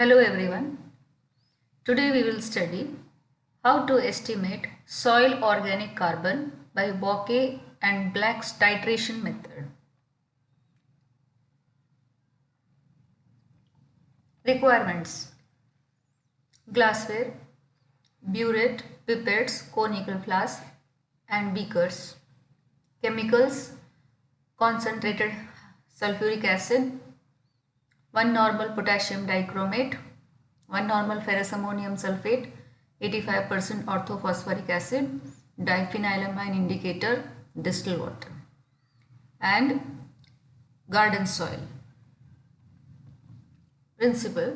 Hello everyone. Today we will study how to estimate soil organic carbon by Bouquet and Black's titration method. Requirements: glassware, burette, pipettes, conical flask and beakers. Chemicals: concentrated sulfuric acid, 1 normal potassium dichromate, 1 normal ferrous ammonium sulfate, 85% orthophosphoric acid, diphenylamine indicator, distilled water, and garden soil. Principle: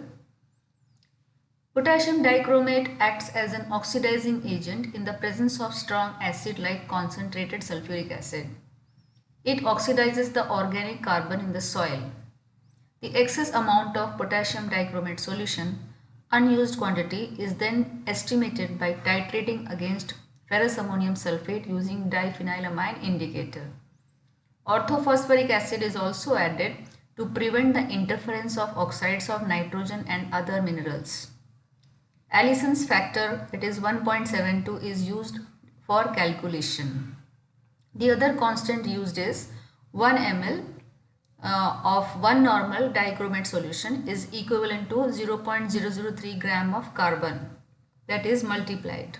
potassium dichromate acts as an oxidizing agent in the presence of strong acid like concentrated sulfuric acid. It oxidizes the organic carbon in the soil. The excess amount of potassium dichromate solution, unused quantity, is then estimated by titrating against ferrous ammonium sulfate using diphenylamine indicator. Orthophosphoric acid is also added to prevent the interference of oxides of nitrogen and other minerals. Allison's factor, that is 1.72, is used for calculation. The other constant used is 1 ml of 1 normal dichromate solution is equivalent to 0.003 gram of carbon, that is multiplied.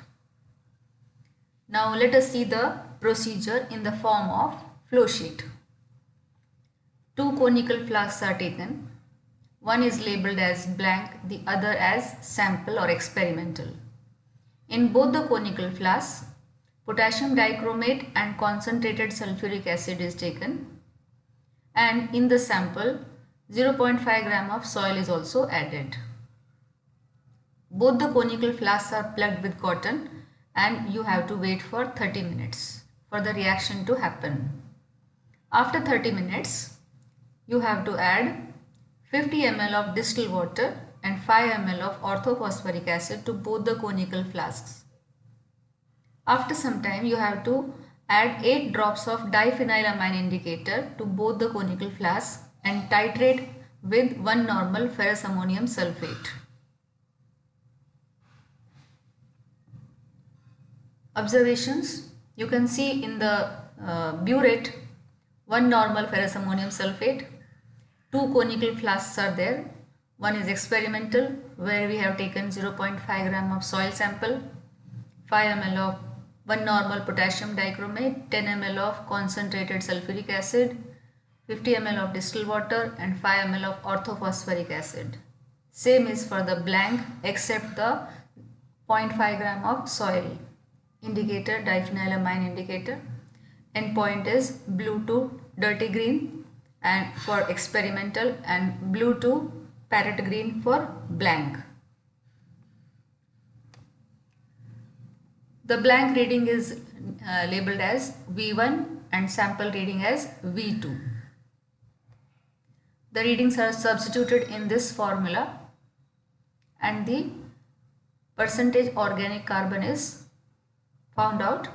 Now let us see the procedure in the form of flow sheet. Two conical flasks are taken. One is labeled as blank, the other as sample or experimental. In both the conical flasks, potassium dichromate and concentrated sulfuric acid is taken, and in the sample 0.5 gram of soil is also added. Both the conical flasks are plugged with cotton and you have to wait for 30 minutes for the reaction to happen. After 30 minutes, you have to add 50 ml of distilled water and 5 ml of orthophosphoric acid to both the conical flasks. After some time, you have to add 8 drops of diphenylamine indicator to both the conical flasks and titrate with 1 normal ferrous ammonium sulfate. Observations: you can see in the burette 1 normal ferrous ammonium sulfate, 2 conical flasks are there. One is experimental, where we have taken 0.5 gram of soil sample, 5 ml of 1 normal potassium dichromate, 10 ml of concentrated sulfuric acid, 50 ml of distilled water and 5 ml of orthophosphoric acid. Same is for the blank except the 0.5 gram of soil. Indicator diphenylamine indicator. Endpoint is blue to dirty green and for experimental, and blue to parrot green for blank. The blank reading is labeled as V1 and sample reading as V2. The readings are substituted in this formula and the percentage organic carbon is found out,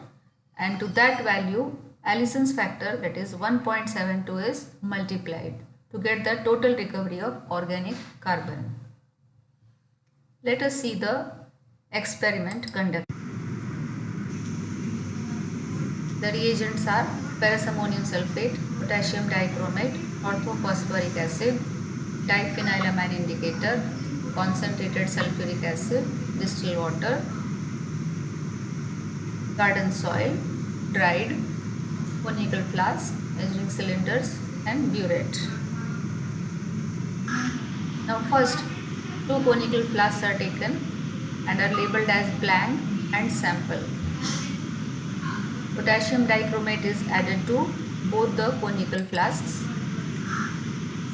and to that value Allison's factor, that is 1.72, is multiplied to get the total recovery of organic carbon. Let us see the experiment conducted. The reagents are ferrous ammonium sulfate, potassium dichromate, orthophosphoric acid, diphenylamine indicator, concentrated sulfuric acid, distilled water, garden soil, dried, conical flask, measuring cylinders and burette. Now first, 2 conical flasks are taken and are labeled as blank and sample. Potassium dichromate is added to both the conical flasks.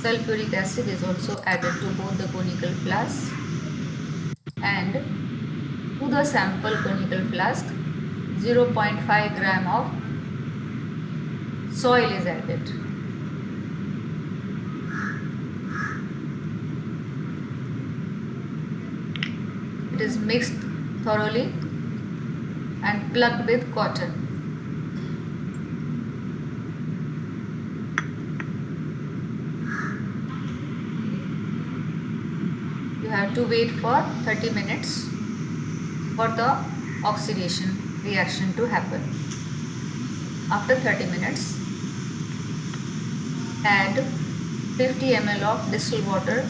Sulfuric acid is also added to both the conical flasks, and to the sample conical flask 0.5 gram of soil is added. It is mixed thoroughly and plugged with cotton. You have to wait for 30 minutes for the oxidation reaction to happen. After 30 minutes, add 50 ml of distilled water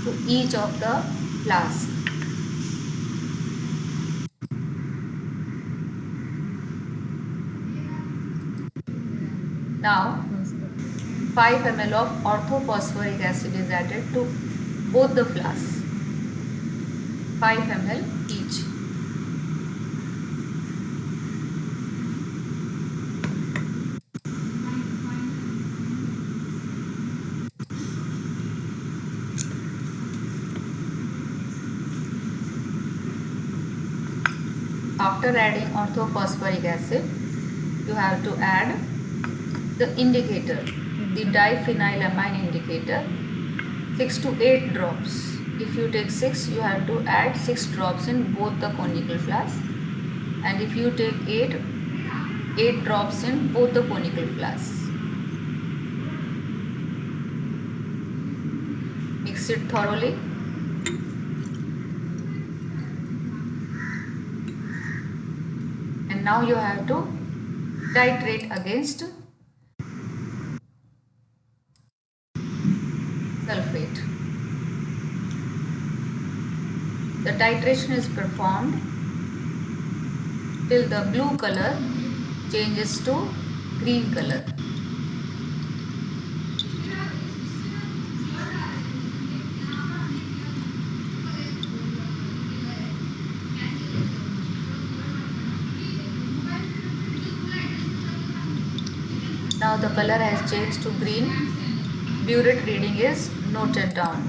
to each of the flask. Now 5 ml of orthophosphoric acid is added to both the flasks. 5 ml each. After adding orthophosphoric acid, you have to add the indicator, the diphenylamine indicator, 6 to 8 drops. If you take 6, you have to add 6 drops in both the conical flasks, and if you take 8 drops in both the conical flasks. Mix it thoroughly. And now you have to titrate against sulfate. The titration is performed till the blue color changes to green color. Now the color has changed to green. Burette reading is noted down.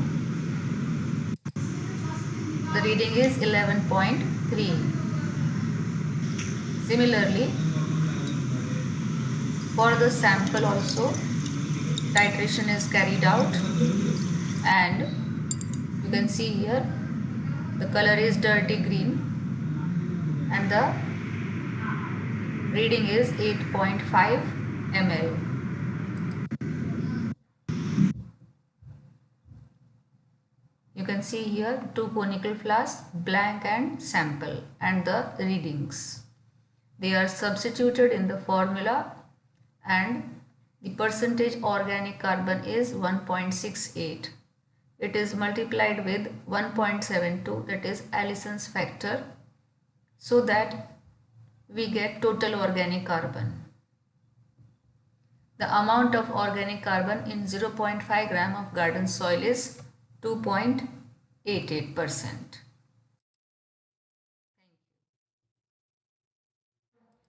The reading is 11.3. Similarly, for the sample also, titration is carried out, and you can see here the color is dirty green and the reading is 8.5 ml. You can see here 2 conical flasks, blank and sample, and the readings. They are substituted in the formula, and the percentage organic carbon is 1.68. It is multiplied with 1.72, that is Allison's factor, so that we get total organic carbon. The amount of organic carbon in 0.5 gram of garden soil is 2.88%.